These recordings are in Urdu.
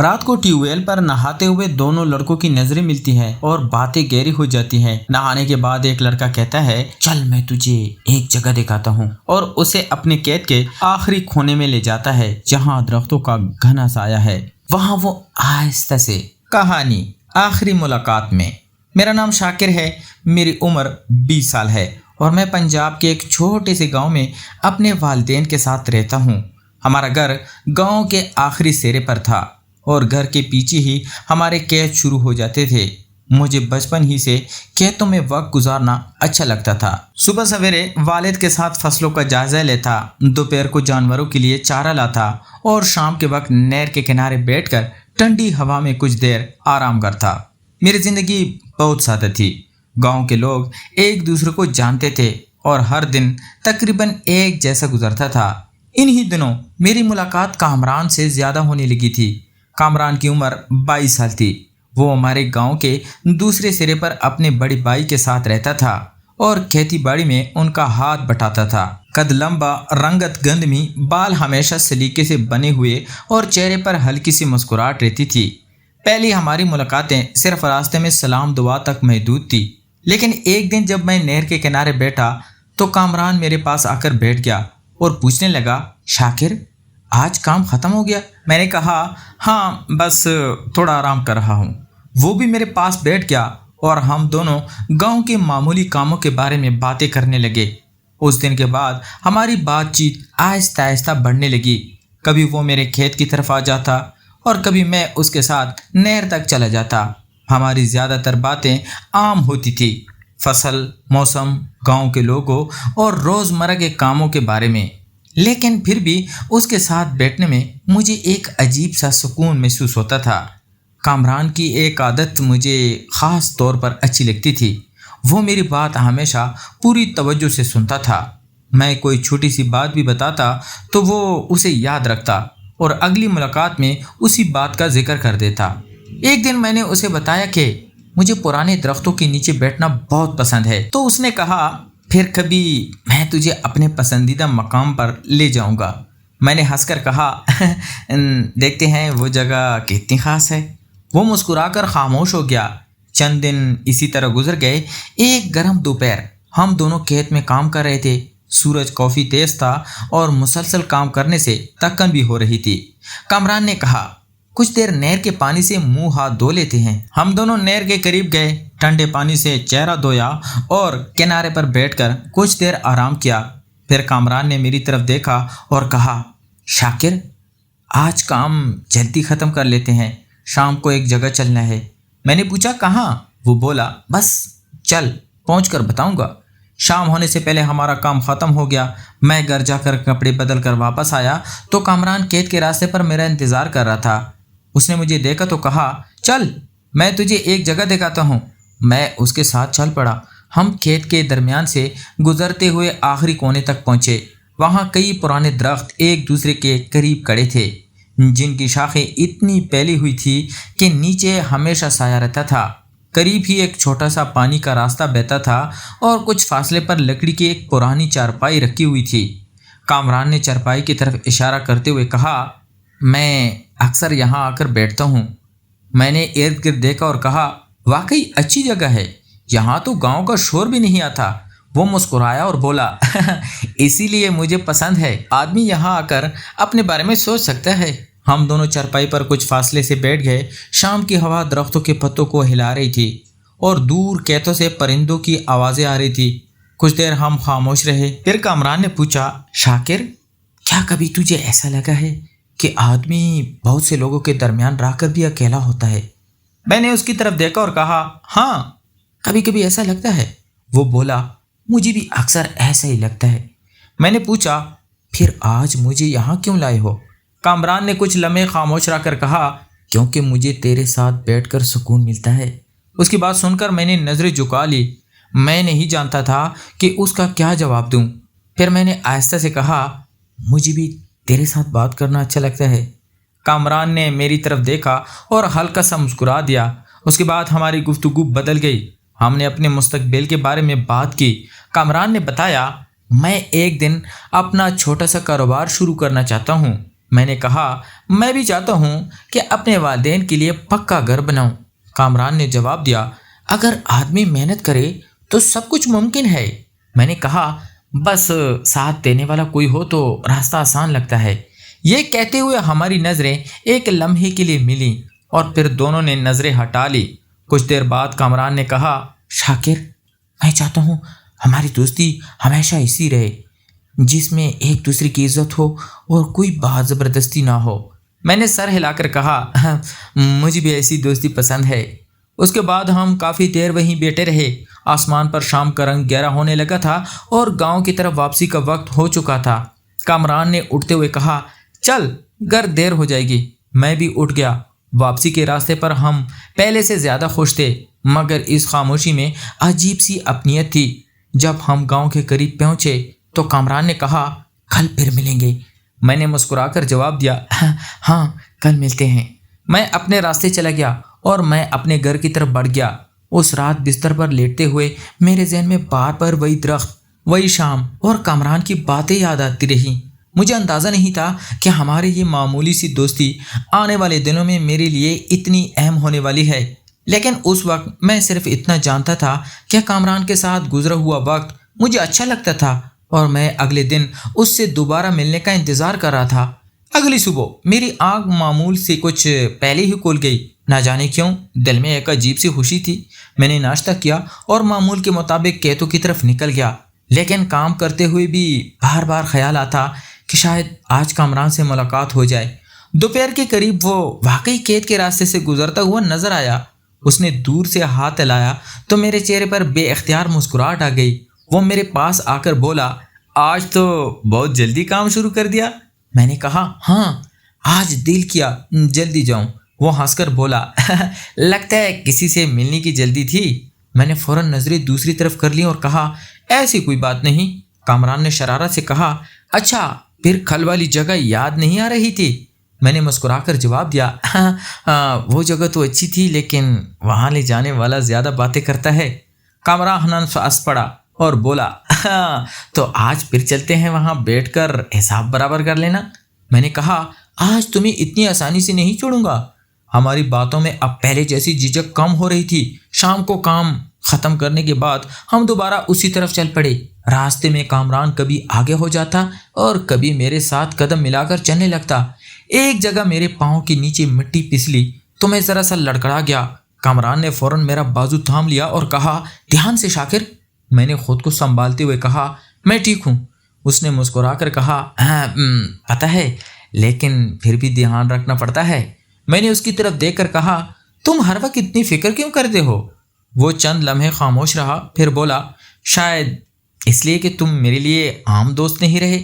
رات کو ٹیوب ویل پر نہاتے ہوئے دونوں لڑکوں کی نظریں ملتی ہیں اور باتیں گہری ہو جاتی ہیں۔ نہانے کے بعد ایک لڑکا کہتا ہے، چل میں تجھے ایک جگہ دکھاتا ہوں، اور اسے اپنے قید کے آخری کونے میں لے جاتا ہے جہاں درختوں کا گھنا سایہ ہے۔ وہاں وہ آہستہ سے کہانی آخری ملاقات میں۔ میرا نام شاکر ہے، میری عمر 20 سال ہے اور میں پنجاب کے ایک چھوٹے سے گاؤں میں اپنے والدین کے ساتھ رہتا ہوں۔ ہمارا گھر گاؤں کے آخری سرے پر تھا اور گھر کے پیچھے ہی ہمارے کھیت شروع ہو جاتے تھے۔ مجھے بچپن ہی سے کھیتوں میں وقت گزارنا اچھا لگتا تھا۔ صبح سویرے والد کے ساتھ فصلوں کا جائزہ لیتا، دوپہر کو جانوروں کے لیے چارہ لاتا اور شام کے وقت نہر کے کنارے بیٹھ کر ٹھنڈی ہوا میں کچھ دیر آرام کرتا۔ میری زندگی بہت سادہ تھی۔ گاؤں کے لوگ ایک دوسرے کو جانتے تھے اور ہر دن تقریباً ایک جیسا گزرتا تھا۔ انہی دنوں میری ملاقات کامران سے زیادہ ہونے لگی تھی۔ کامران کی عمر 22 سال تھی۔ وہ ہمارے گاؤں کے دوسرے سرے پر اپنے بڑے بھائی کے ساتھ رہتا تھا اور کھیتی باڑی میں ان کا ہاتھ بٹاتا تھا۔ قد لمبا، رنگت گندمی، بال ہمیشہ سلیقے سے بنے ہوئے اور چہرے پر ہلکی سی مسکراہٹ رہتی تھی۔ پہلی ہماری ملاقاتیں صرف راستے میں سلام دعا تک محدود تھی، لیکن ایک دن جب میں نہر کے کنارے بیٹھا تو کامران میرے پاس آ کر بیٹھ گیا اور پوچھنے لگا، شاکر آج کام ختم ہو گیا؟ میں نے کہا، ہاں بس تھوڑا آرام کر رہا ہوں۔ وہ بھی میرے پاس بیٹھ گیا اور ہم دونوں گاؤں کے معمولی کاموں کے بارے میں باتیں کرنے لگے۔ اس دن کے بعد ہماری بات چیت آہستہ آہستہ بڑھنے لگی۔ کبھی وہ میرے کھیت کی طرف آ جاتا اور کبھی میں اس کے ساتھ نہر تک چلا جاتا۔ ہماری زیادہ تر باتیں عام ہوتی تھی، فصل، موسم، گاؤں کے لوگوں اور روزمرہ کے کاموں کے بارے میں، لیکن پھر بھی اس کے ساتھ بیٹھنے میں مجھے ایک عجیب سا سکون محسوس ہوتا تھا۔ کامران کی ایک عادت مجھے خاص طور پر اچھی لگتی تھی۔ وہ میری بات ہمیشہ پوری توجہ سے سنتا تھا۔ میں کوئی چھوٹی سی بات بھی بتاتا تو وہ اسے یاد رکھتا اور اگلی ملاقات میں اسی بات کا ذکر کر دیتا۔ ایک دن میں نے اسے بتایا کہ مجھے پرانے درختوں کے نیچے بیٹھنا بہت پسند ہے، تو اس نے کہا، پھر کبھی میں تجھے اپنے پسندیدہ مقام پر لے جاؤں گا۔ میں نے ہنس کر کہا، دیکھتے ہیں وہ جگہ کتنی خاص ہے۔ وہ مسکرا کر خاموش ہو گیا۔ چند دن اسی طرح گزر گئے۔ ایک گرم دوپہر ہم دونوں کھیت میں کام کر رہے تھے۔ سورج کافی تیز تھا اور مسلسل کام کرنے سے تھکن بھی ہو رہی تھی۔ کامران نے کہا، کچھ دیر نہر کے پانی سے منہ ہاتھ دھو لیتے ہیں۔ ہم دونوں نہر کے قریب گئے، ٹھنڈے پانی سے چہرہ دھویا اور کنارے پر بیٹھ کر کچھ دیر آرام کیا۔ پھر کامران نے میری طرف دیکھا اور کہا، شاکر آج کام جلدی ختم کر لیتے ہیں، شام کو ایک جگہ چلنا ہے۔ میں نے پوچھا، کہاں؟ وہ بولا، بس چل، پہنچ کر بتاؤں گا۔ شام ہونے سے پہلے ہمارا کام ختم ہو گیا۔ میں گھر جا کر کپڑے بدل کر واپس آیا تو کامران کھیت کے راستے پر میرا انتظار کر رہا تھا۔ اس نے مجھے دیکھا تو کہا، چل میں تجھے ایک جگہ دکھاتا ہوں۔ میں اس کے ساتھ چل پڑا۔ ہم کھیت کے درمیان سے گزرتے ہوئے آخری کونے تک پہنچے۔ وہاں کئی پرانے درخت ایک دوسرے کے قریب کھڑے تھے، جن کی شاخیں اتنی پھیلی ہوئی تھی کہ نیچے ہمیشہ سایہ رہتا تھا۔ قریب ہی ایک چھوٹا سا پانی کا راستہ بہتا تھا اور کچھ فاصلے پر لکڑی کی ایک پرانی چارپائی رکھی ہوئی تھی۔ کامران نے چارپائی کی طرف اشارہ کرتے ہوئے کہا، میں اکثر یہاں آ کر بیٹھتا ہوں۔ میں نے ارد گرد دیکھا اور کہا، واقعی اچھی جگہ ہے، یہاں تو گاؤں کا شور بھی نہیں آتا۔ وہ مسکرایا اور بولا، اسی لیے مجھے پسند ہے، آدمی یہاں آ کر اپنے بارے میں سوچ سکتا ہے۔ ہم دونوں چارپائی پر کچھ فاصلے سے بیٹھ گئے۔ شام کی ہوا درختوں کے پتوں کو ہلا رہی تھی اور دور کھیتوں سے پرندوں کی آوازیں آ رہی تھی۔ کچھ دیر ہم خاموش رہے۔ پھر کامران نے پوچھا، شاکر کیا کبھی تجھے ایسا لگا ہے کہ آدمی بہت سے لوگوں کے درمیان رہ کر بھی اکیلا ہوتا ہے؟ میں نے اس کی طرف دیکھا اور کہا، ہاں کبھی کبھی ایسا لگتا ہے۔ وہ بولا، مجھے بھی اکثر ایسا ہی لگتا ہے۔ میں نے پوچھا، پھر آج مجھے یہاں کیوں لائے ہو؟ کامران نے کچھ لمحے خاموش رہ کر کہا، کیونکہ مجھے تیرے ساتھ بیٹھ کر سکون ملتا ہے۔ اس کی بات سن کر میں نے نظریں جھکا لی۔ میں نہیں جانتا تھا کہ اس کا کیا جواب دوں۔ پھر میں نے آہستہ سے کہا، مجھے بھی تیرے ساتھ بات کرنا اچھا لگتا ہے۔ کامران نے میری طرف دیکھا اور ہلکا سا مسکرا دیا۔ اس کے بعد ہماری گفتگو بدل گئی۔ ہم نے اپنے مستقبل کے بارے میں بات کی۔ کامران نے بتایا، میں ایک دن اپنا چھوٹا سا کاروبار شروع کرنا چاہتا ہوں۔ میں نے کہا میں بھی چاہتا ہوں کہ اپنے والدین کے لیے پکا گھر بناؤں۔ کامران نے جواب دیا اگر آدمی محنت کرے تو سب کچھ ممکن ہے۔ میں نے کہا بس ساتھ دینے والا کوئی ہو تو راستہ آسان لگتا ہے۔ یہ کہتے ہوئے ہماری نظریں ایک لمحے کے لیے ملیں اور پھر دونوں نے نظریں ہٹا لی۔ کچھ دیر بعد کامران نے کہا شاکر میں چاہتا ہوں ہماری دوستی ہمیشہ ایسی رہے جس میں ایک دوسرے کی عزت ہو اور کوئی بات زبردستی نہ ہو۔ میں نے سر ہلا کر کہا مجھے بھی ایسی دوستی پسند ہے۔ اس کے بعد ہم کافی دیر وہیں بیٹھے رہے۔ آسمان پر شام کا رنگ گہرا ہونے لگا تھا اور گاؤں کی طرف واپسی کا وقت ہو چکا تھا۔ کامران نے اٹھتے ہوئے کہا چل گھر دیر ہو جائے گی۔ میں بھی اٹھ گیا۔ واپسی کے راستے پر ہم پہلے سے زیادہ خوش تھے، مگر اس خاموشی میں عجیب سی اپنیت تھی۔ جب ہم گاؤں کے قریب پہنچے تو کامران نے کہا کل پھر ملیں گے۔ میں نے مسکرا کر جواب دیا ہاں کل ملتے ہیں۔ میں اپنے راستے چلا گیا اور میں اپنے گھر کی طرف بڑھ گیا۔ اس رات بستر پر لیٹتے ہوئے میرے ذہن میں بار بار وہی درخت، وہی شام اور کامران کی باتیں یاد آتی رہیں۔ مجھے اندازہ نہیں تھا کہ ہماری یہ معمولی سی دوستی آنے والے دنوں میں میرے لیے اتنی اہم ہونے والی ہے، لیکن اس وقت میں صرف اتنا جانتا تھا کہ کامران کے ساتھ گزرا ہوا وقت مجھے اچھا لگتا تھا اور میں اگلے دن اس سے دوبارہ ملنے کا انتظار کر رہا تھا۔ اگلی صبح میری آنکھ معمول سے کچھ پہلے ہی کھل گئی۔ نہ جانے کیوں دل میں ایک عجیب سی خوشی تھی۔ میں نے ناشتہ کیا اور معمول کے مطابق کھیتوں کی طرف نکل گیا، لیکن کام کرتے ہوئے بھی بار بار خیال آتا کہ شاید آج کامران سے ملاقات ہو جائے۔ دوپہر کے قریب وہ واقعی کھیت کے راستے سے گزرتا ہوا نظر آیا۔ اس نے دور سے ہاتھ ہلایا تو میرے چہرے پر بے اختیار مسکراہٹ آ گئی۔ وہ میرے پاس آ کر بولا آج تو بہت جلدی کام شروع کر دیا۔ میں نے کہا ہاں آج دل کیا جلدی جاؤں۔ وہ ہنس کر بولا لگتا ہے کسی سے ملنے کی جلدی تھی۔ میں نے فوراً نظریں دوسری طرف کر لی اور کہا ایسی کوئی بات نہیں۔ کامران نے شرارت سے کہا اچھا پھر کھل والی جگہ یاد نہیں آ رہی تھی؟ میں نے مسکرا کر جواب دیا وہ جگہ تو اچھی تھی لیکن وہاں لے جانے والا زیادہ باتیں کرتا ہے۔ کامران ہنس پڑا اور بولا تو آج پھر چلتے ہیں، وہاں بیٹھ کر حساب برابر کر لینا۔ میں نے کہا آج تمہیں اتنی آسانی سے نہیں چھوڑوں گا۔ ہماری باتوں میں اب پہلے جیسی جھجک کم ہو رہی تھی۔ شام کو کام ختم کرنے کے بعد ہم دوبارہ اسی طرف چل پڑے۔ راستے میں کامران کبھی آگے ہو جاتا اور کبھی میرے ساتھ قدم ملا کر چلنے لگتا۔ ایک جگہ میرے پاؤں کے نیچے مٹی پسلی تو میں ذرا سا لڑکڑا گیا۔ کامران نے فوراً میرا بازو تھام لیا اور کہا دھیان سے شاکر۔ میں نے خود کو سنبھالتے ہوئے کہا میں ٹھیک ہوں۔ اس نے مسکرا کر کہا پتہ ہے لیکن پھر بھی دھیان رکھنا پڑتا ہے۔ میں نے اس کی طرف دیکھ کر کہا تم ہر وقت اتنی فکر کیوں کرتے ہو؟ وہ چند لمحے خاموش رہا، پھر بولا شاید اس لیے کہ تم میرے لیے عام دوست نہیں رہے۔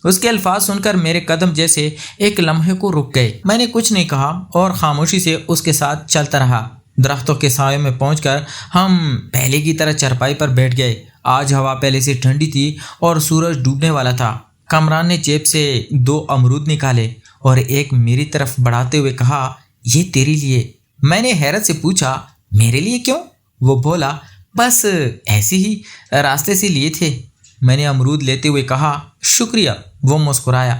اس کے الفاظ سن کر میرے قدم جیسے ایک لمحے کو رک گئے۔ میں نے کچھ نہیں کہا اور خاموشی سے اس کے ساتھ چلتا رہا۔ درختوں کے سائے میں پہنچ کر ہم پہلے کی طرح چرپائی پر بیٹھ گئے۔ آج ہوا پہلے سے ٹھنڈی تھی اور سورج ڈوبنے والا تھا۔ کامران نے جیب سے 2 امرود نکالے اور ایک میری طرف بڑھاتے ہوئے کہا یہ تیرے لیے۔ میں نے حیرت سے پوچھا میرے لیے کیوں؟ وہ بولا بس ایسے ہی راستے سے لیے تھے۔ میں نے امرود لیتے ہوئے کہا شکریہ۔ وہ مسکرایا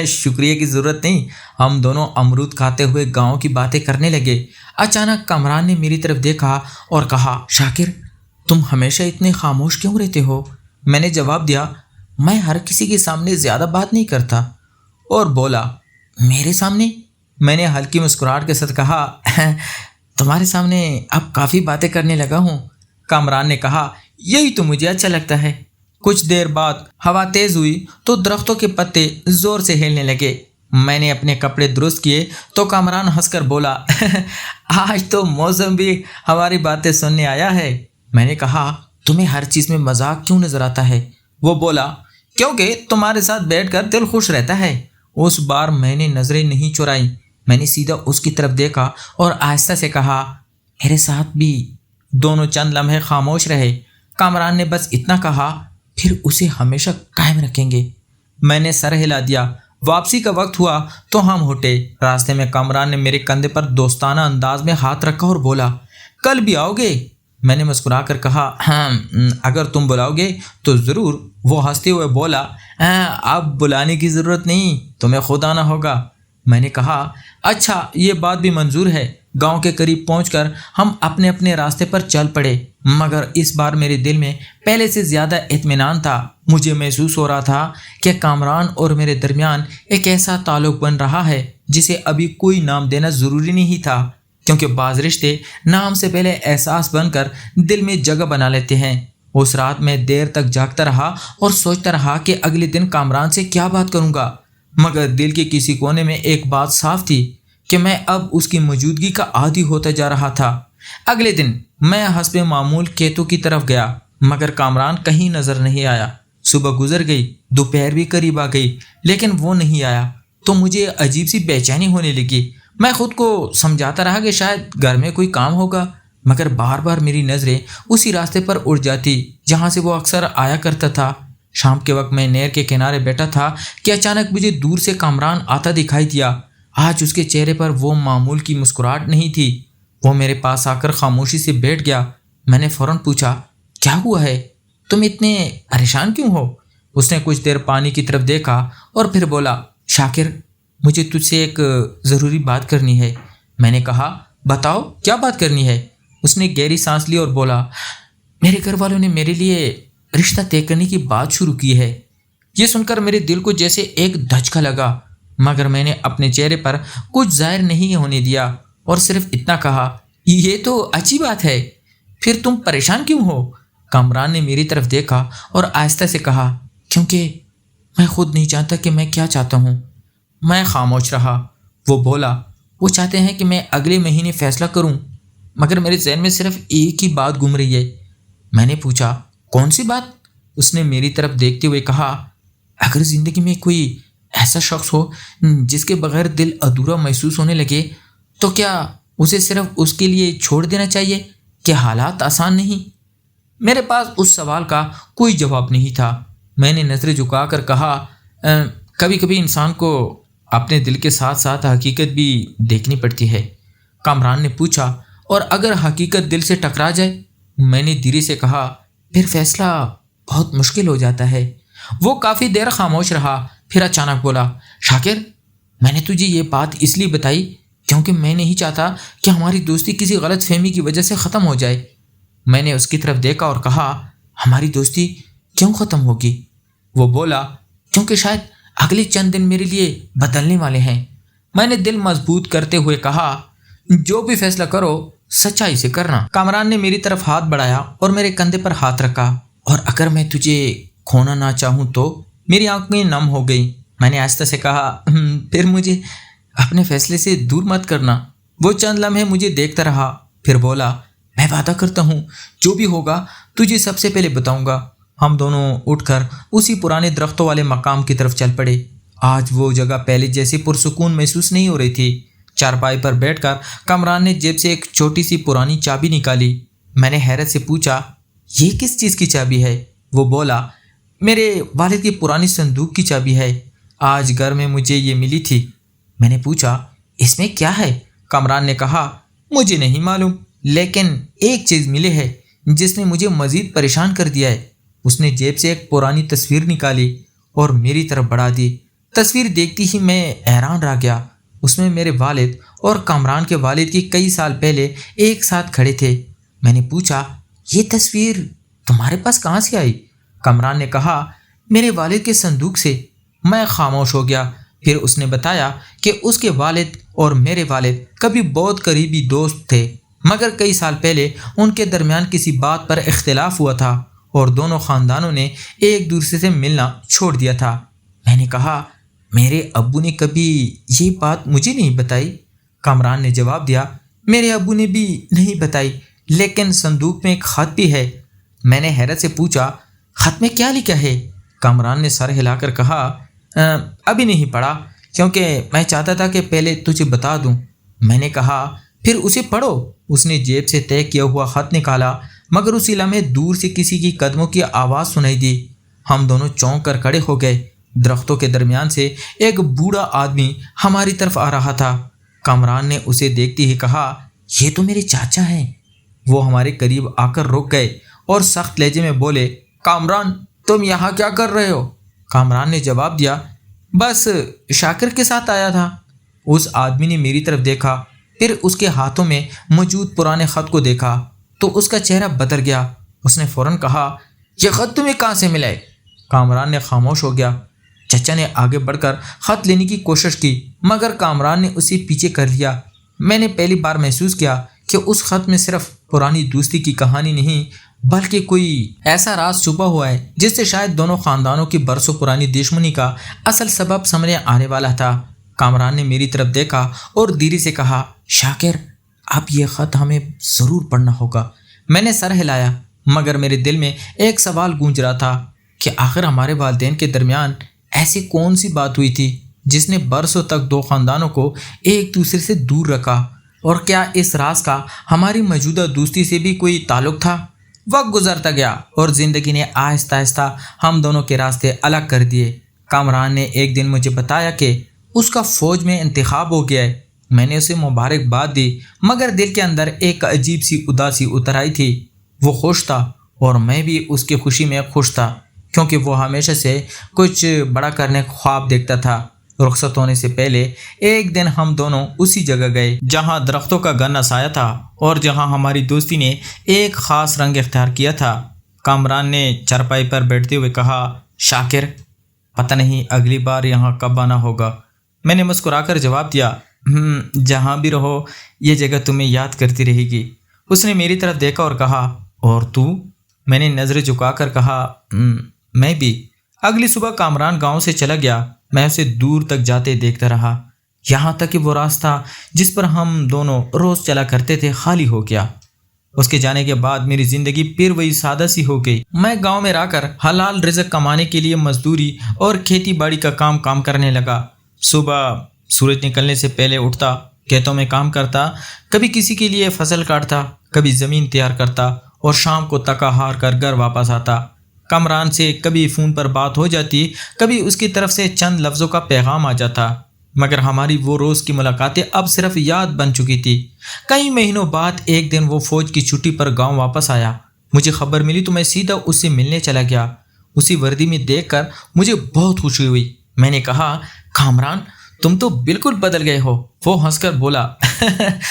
شکریہ کی ضرورت نہیں۔ ہم دونوں امرود کھاتے ہوئے گاؤں کی باتیں کرنے لگے۔ اچانک کامران نے میری طرف دیکھا اور کہا شاکر تم ہمیشہ اتنے خاموش کیوں رہتے ہو؟ میں نے جواب دیا میں ہر کسی کے سامنے زیادہ بات نہیں کرتا۔ اور بولا میرے سامنے؟ میں نے ہلکی مسکراہٹ کے ساتھ کہا تمہارے سامنے اب کافی باتیں کرنے لگا ہوں۔ کامران نے کہا یہی تو مجھے اچھا لگتا ہے۔ کچھ دیر بعد ہوا تیز ہوئی تو درختوں کے پتے زور سے ہلنے لگے۔ میں نے اپنے کپڑے درست کیے تو کامران ہنس کر بولا آج تو موسم بھی ہماری باتیں سننے آیا ہے۔ میں نے کہا تمہیں ہر چیز میں مذاق کیوں نظر آتا ہے؟ وہ بولا کیونکہ تمہارے ساتھ بیٹھ کر دل خوش رہتا ہے۔ اس بار میں نے نظریں نہیں چرائیں۔ میں نے سیدھا اس کی طرف دیکھا اور آہستہ سے کہا میرے ساتھ بھی۔ دونوں چند لمحے خاموش رہے۔ کامران نے بس اتنا کہا پھر اسے ہمیشہ قائم رکھیں گے۔ میں نے سر ہلا دیا۔ واپسی کا وقت ہوا تو ہم ہٹے۔ راستے میں کامران نے میرے کندھے پر دوستانہ انداز میں ہاتھ رکھا اور بولا کل بھی آؤ گے؟ میں نے مسکرا کر کہا ہاں اگر تم بلاؤ گے تو ضرور۔ وہ ہنستے ہوئے بولا اب بلانے کی ضرورت نہیں، تمہیں خود آنا ہوگا۔ میں نے کہا اچھا یہ بات بھی منظور ہے۔ گاؤں کے قریب پہنچ کر ہم اپنے اپنے راستے پر چل پڑے، مگر اس بار میرے دل میں پہلے سے زیادہ اطمینان تھا۔ مجھے محسوس ہو رہا تھا کہ کامران اور میرے درمیان ایک ایسا تعلق بن رہا ہے جسے ابھی کوئی نام دینا ضروری نہیں تھا، کیونکہ بعض رشتے نام سے پہلے احساس بن کر دل میں جگہ بنا لیتے ہیں۔ اس رات میں دیر تک جاگتا رہا اور سوچتا رہا کہ اگلے دن کامران سے کیا بات کروں گا، مگر دل کے کسی کونے میں ایک بات صاف تھی کہ میں اب اس کی موجودگی کا عادی ہوتا جا رہا تھا۔ اگلے دن میں حسب معمول کھیتوں کی طرف گیا، مگر کامران کہیں نظر نہیں آیا۔ صبح گزر گئی، دوپہر بھی قریب آ گئی، لیکن وہ نہیں آیا تو مجھے عجیب سی بے چینی ہونے لگی۔ میں خود کو سمجھاتا رہا کہ شاید گھر میں کوئی کام ہوگا، مگر بار بار میری نظریں اسی راستے پر اڑ جاتی جہاں سے وہ اکثر آیا کرتا تھا۔ شام کے وقت میں نہر کے کنارے بیٹھا تھا کہ اچانک مجھے دور سے کامران آتا دکھائی دیا۔ آج اس کے چہرے پر وہ معمول کی مسکراہٹ نہیں تھی۔ وہ میرے پاس آ کر خاموشی سے بیٹھ گیا۔ میں نے فوراً پوچھا کیا ہوا ہے، تم اتنے پریشان کیوں ہو؟ اس نے کچھ دیر پانی کی طرف دیکھا اور پھر بولا شاکر مجھے تجھ سے ایک ضروری بات کرنی ہے۔ میں نے کہا بتاؤ کیا بات کرنی ہے؟ اس نے گہری سانس لی اور بولا میرے گھر والوں نے میرے لیے رشتہ طے کرنے کی بات شروع کی ہے۔ یہ سن کر میرے دل کو جیسے ایک دھچکا لگا، مگر میں نے اپنے چہرے پر کچھ ظاہر نہیں ہونے دیا اور صرف اتنا کہا یہ تو اچھی بات ہے، پھر تم پریشان کیوں ہو؟ کامران نے میری طرف دیکھا اور آہستہ سے کہا کیونکہ میں خود نہیں جانتا کہ میں کیا چاہتا ہوں۔ میں خاموش رہا۔ وہ بولا وہ چاہتے ہیں کہ میں اگلے مہینے فیصلہ کروں، مگر میرے ذہن میں صرف ایک ہی بات گھوم رہی ہے۔ میں نے پوچھا کون سی بات؟ اس نے میری طرف دیکھتے ہوئے کہا اگر زندگی میں کوئی ایسا شخص ہو جس کے بغیر دل ادھورا محسوس ہونے لگے تو کیا اسے صرف اس کے لیے چھوڑ دینا چاہیے کہ حالات آسان نہیں؟ میرے پاس اس سوال کا کوئی جواب نہیں تھا۔ میں نے نظریں جھکا کر کہا کبھی کبھی انسان کو اپنے دل کے ساتھ ساتھ حقیقت بھی دیکھنی پڑتی ہے۔ کامران نے پوچھا اور اگر حقیقت دل سے ٹکرا جائے؟ میں نے دھیرے سے کہا پھر فیصلہ بہت مشکل ہو جاتا ہے۔ وہ کافی دیر خاموش رہا، پھر اچانک بولا شاکر میں نے تجھے یہ بات اس لیے بتائی کیونکہ میں نہیں چاہتا کہ ہماری دوستی کسی غلط فہمی کی وجہ سے ختم ہو جائے۔ میں نے اس کی طرف دیکھا اور کہا ہماری دوستی کیوں ختم ہوگی؟ وہ بولا کیونکہ شاید اگلے چند دن میرے لیے بدلنے والے ہیں۔ میں نے دل مضبوط کرتے ہوئے کہا جو بھی فیصلہ کرو سچائی سے کرنا۔ کامران نے میری طرف ہاتھ بڑھایا اور میرے کندھے پر ہاتھ رکھا اور اگر میں تجھے کھونا نہ چاہوں تو؟ میری آنکھیں نم ہو گئیں۔ میں نے آہستہ سے کہا پھر مجھے اپنے فیصلے سے دور مت کرنا۔ وہ چند لمحے مجھے دیکھتا رہا، پھر بولا میں وعدہ کرتا ہوں جو بھی ہوگا تجھے سب سے پہلے بتاؤں گا۔ ہم دونوں اٹھ کر اسی پرانے درختوں والے مقام کی طرف چل پڑے۔ آج وہ جگہ پہلے جیسی پرسکون محسوس نہیں ہو رہی تھی۔ چارپائی پر بیٹھ کر کامران نے جیب سے ایک چھوٹی سی پرانی چابی نکالی۔ میں نے حیرت سے پوچھا یہ کس چیز کی چابی ہے؟ وہ بولا میرے والد کی پرانی صندوق کی چابی ہے، آج گھر میں مجھے یہ ملی تھی۔ میں نے پوچھا اس میں کیا ہے؟ کامران نے کہا مجھے نہیں معلوم، لیکن ایک چیز ملی ہے جس نے مجھے مزید پریشان کر دیا ہے۔ اس نے جیب سے ایک پرانی تصویر نکالی اور میری طرف بڑھا دی۔ تصویر دیکھتی ہی میں حیران رہ گیا۔ اس میں میرے والد اور کامران کے والد کی کئی سال پہلے ایک ساتھ کھڑے تھے۔ میں نے پوچھا یہ تصویر تمہارے پاس کہاں سے آئی؟ کامران نے کہا میرے والد کے صندوق سے۔ میں خاموش ہو گیا۔ پھر اس نے بتایا کہ اس کے والد اور میرے والد کبھی بہت قریبی دوست تھے، مگر کئی سال پہلے ان کے درمیان کسی بات پر اختلاف ہوا تھا اور دونوں خاندانوں نے ایک دوسرے سے ملنا چھوڑ دیا تھا۔ میں نے کہا میرے ابو نے کبھی یہ بات مجھے نہیں بتائی۔ کامران نے جواب دیا میرے ابو نے بھی نہیں بتائی، لیکن صندوق میں ایک خط بھی ہے۔ میں نے حیرت سے پوچھا خط میں کیا لکھا ہے؟ کامران نے سر ہلا کر کہا ابھی نہیں پڑھا کیونکہ میں چاہتا تھا کہ پہلے تجھے بتا دوں۔ میں نے کہا پھر اسے پڑھو۔ اس نے جیب سے طے کیا ہوا خط نکالا، مگر اسی لمحے دور سے کسی کی قدموں کی آواز سنائی دی۔ ہم دونوں چونک کر کھڑے ہو گئے۔ درختوں کے درمیان سے ایک بوڑھا آدمی ہماری طرف آ رہا تھا۔ کامران نے اسے دیکھتے ہی کہا یہ تو میرے چاچا ہیں۔ وہ ہمارے قریب آ کر رک گئے اور سخت لہجے میں بولے، کامران تم یہاں کیا کر رہے ہو؟ کامران نے جواب دیا، بس شاکر کے ساتھ آیا تھا۔ اس آدمی نے میری طرف دیکھا، پھر اس کے ہاتھوں میں موجود پرانے خط کو دیکھا تو اس کا چہرہ بدل گیا۔ اس نے فوراً کہا، یہ خط تمہیں کہاں سے ملا ہے؟ کامران نے خاموش ہو گیا۔ چچا نے آگے بڑھ کر خط لینے کی کوشش کی مگر کامران نے اسے پیچھے کر لیا۔ میں نے پہلی بار محسوس کیا کہ اس خط میں صرف پرانی دوستی کی کہانی نہیں بلکہ کوئی ایسا راز چھپا ہوا ہے جس سے شاید دونوں خاندانوں کی برسوں پرانی دشمنی کا اصل سبب سامنے آنے والا تھا۔ کامران نے میری طرف دیکھا اور دھیرے سے کہا، شاکر اب یہ خط ہمیں ضرور پڑھنا ہوگا۔ میں نے سر ہلایا مگر میرے دل میں ایک سوال گونج رہا تھا کہ آخر ہمارے والدین کے درمیان ایسی کون سی بات ہوئی تھی جس نے برسوں تک دو خاندانوں کو ایک دوسرے سے دور رکھا، اور کیا اس راز کا ہماری موجودہ دوستی سے بھی کوئی تعلق تھا؟ وقت گزرتا گیا اور زندگی نے آہستہ آہستہ ہم دونوں کے راستے الگ کر دیے۔ کامران نے ایک دن مجھے بتایا کہ اس کا فوج میں انتخاب ہو گیا ہے۔ میں نے اسے مبارکباد دی مگر دل کے اندر ایک عجیب سی اداسی اتر آئی تھی۔ وہ خوش تھا اور میں بھی اس کی خوشی میں خوش تھا کیونکہ وہ ہمیشہ سے کچھ بڑا کرنے کا خواب دیکھتا تھا۔ رخصت ہونے سے پہلے ایک دن ہم دونوں اسی جگہ گئے جہاں درختوں کا گھنا سایہ تھا اور جہاں ہماری دوستی نے ایک خاص رنگ اختیار کیا تھا۔ کامران نے چارپائی پر بیٹھتے ہوئے کہا، شاکر پتہ نہیں اگلی بار یہاں کب آنا ہوگا۔ میں نے مسکرا کر جواب دیا، جہاں بھی رہو یہ جگہ تمہیں یاد کرتی رہے گی۔ اس نے میری طرف دیکھا اور کہا، اور تو؟ میں نے نظریں جھکا کر کہا، میں بھی۔ اگلی صبح کامران گاؤں سے چلا گیا۔ میں اسے دور تک جاتے دیکھتا رہا یہاں تک کہ وہ راستہ جس پر ہم دونوں روز چلا کرتے تھے خالی ہو گیا۔ اس کے جانے کے بعد میری زندگی پھر وہی سادہ سی ہو گئی۔ میں گاؤں میں رہ کر حلال رزق کمانے کے لیے مزدوری اور کھیتی باڑی کا کام کرنے لگا۔ صبح سورج نکلنے سے پہلے اٹھتا، کھیتوں میں کام کرتا، کبھی کسی کے لیے فصل کاٹتا، کبھی زمین تیار کرتا اور شام کو تکا ہار کر گھر واپس آتا۔ کامران سے کبھی فون پر بات ہو جاتی، کبھی اس کی طرف سے چند لفظوں کا پیغام آ جاتا، مگر ہماری وہ روز کی ملاقاتیں اب صرف یاد بن چکی تھی۔ کئی مہینوں بعد ایک دن وہ فوج کی چھٹی پر گاؤں واپس آیا۔ مجھے خبر ملی تو میں سیدھا اس سے ملنے چلا گیا۔ اسی وردی میں دیکھ کر مجھے بہت خوشی ہوئی۔ میں نے کہا، کامران تم تو بالکل بدل گئے ہو۔ وہ ہنس کر بولا،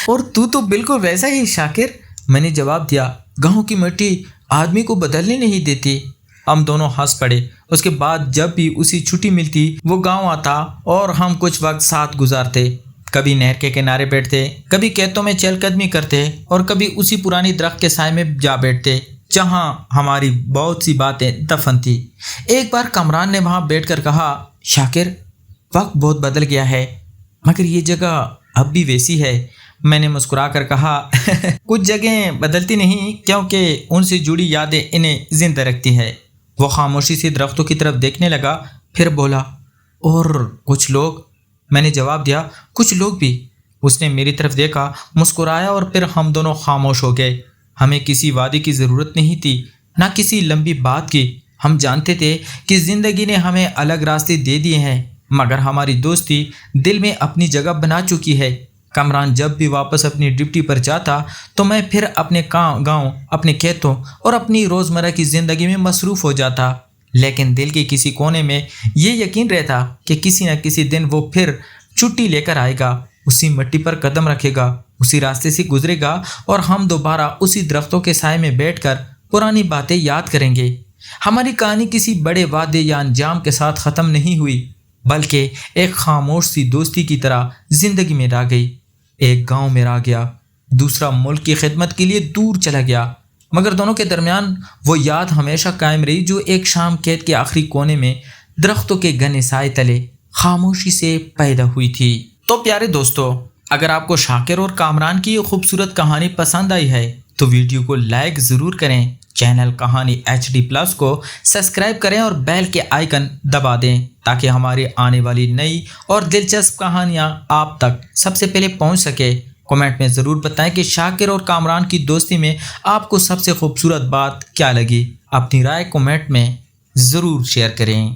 اور تو بالکل ویسا ہی شاکر۔ میں نے جواب دیا، گاؤں کی مٹی آدمی کو بدلنے نہیں دیتی۔ ہم دونوں ہنس پڑے۔ اس کے بعد جب بھی اسی چھٹی ملتی وہ گاؤں آتا اور ہم کچھ وقت ساتھ گزارتے۔ کبھی نہر کے کنارے بیٹھتے، کبھی کھیتوں میں چہل قدمی کرتے اور کبھی اسی پرانی درخت کے سائے میں جا بیٹھتے جہاں ہماری بہت سی باتیں دفن تھی۔ ایک بار کامران نے وہاں بیٹھ کر کہا، شاکر وقت بہت بدل گیا ہے مگر یہ جگہ اب بھی ویسی ہے۔ میں نے مسکرا کر کہا، کچھ جگہیں بدلتی نہیں کیونکہ ان سے جڑی یادیں انہیں زندہ رکھتی ہے۔ وہ خاموشی سے درختوں کی طرف دیکھنے لگا، پھر بولا، اور کچھ لوگ؟ میں نے جواب دیا، کچھ لوگ بھی۔ اس نے میری طرف دیکھا، مسکرایا اور پھر ہم دونوں خاموش ہو گئے۔ ہمیں کسی وعدے کی ضرورت نہیں تھی، نہ کسی لمبی بات کی۔ ہم جانتے تھے کہ زندگی نے ہمیں الگ راستے دے دیے ہیں مگر ہماری دوستی دل میں اپنی جگہ بنا چکی ہے۔ کامران جب بھی واپس اپنی ڈپٹی پر جاتا تو میں پھر اپنے گاؤں، اپنے کھیتوں اور اپنی روزمرہ کی زندگی میں مصروف ہو جاتا، لیکن دل کے کسی کونے میں یہ یقین رہتا کہ کسی نہ کسی دن وہ پھر چھٹی لے کر آئے گا، اسی مٹی پر قدم رکھے گا، اسی راستے سے گزرے گا اور ہم دوبارہ اسی درختوں کے سائے میں بیٹھ کر پرانی باتیں یاد کریں گے۔ ہماری کہانی کسی بڑے وعدے یا انجام کے ساتھ ختم نہیں ہوئی بلکہ ایک خاموش سی دوستی کی طرح زندگی میں رہ گئی۔ ایک گاؤں میں رہ گیا، دوسرا ملک کی خدمت کے لیے دور چلا گیا، مگر دونوں کے درمیان وہ یاد ہمیشہ قائم رہی جو ایک شام کھیت کے آخری کونے میں درختوں کے گھنے سائے تلے خاموشی سے پیدا ہوئی تھی۔ تو پیارے دوستو، اگر آپ کو شاکر اور کامران کی یہ خوبصورت کہانی پسند آئی ہے تو ویڈیو کو لائک ضرور کریں، چینل کہانی HD+ کو سبسکرائب کریں اور بیل کے آئیکن دبا دیں تاکہ ہماری آنے والی نئی اور دلچسپ کہانیاں آپ تک سب سے پہلے پہنچ سکے۔ کمنٹ میں ضرور بتائیں کہ شاکر اور کامران کی دوستی میں آپ کو سب سے خوبصورت بات کیا لگی۔ اپنی رائے کمنٹ میں ضرور شیئر کریں۔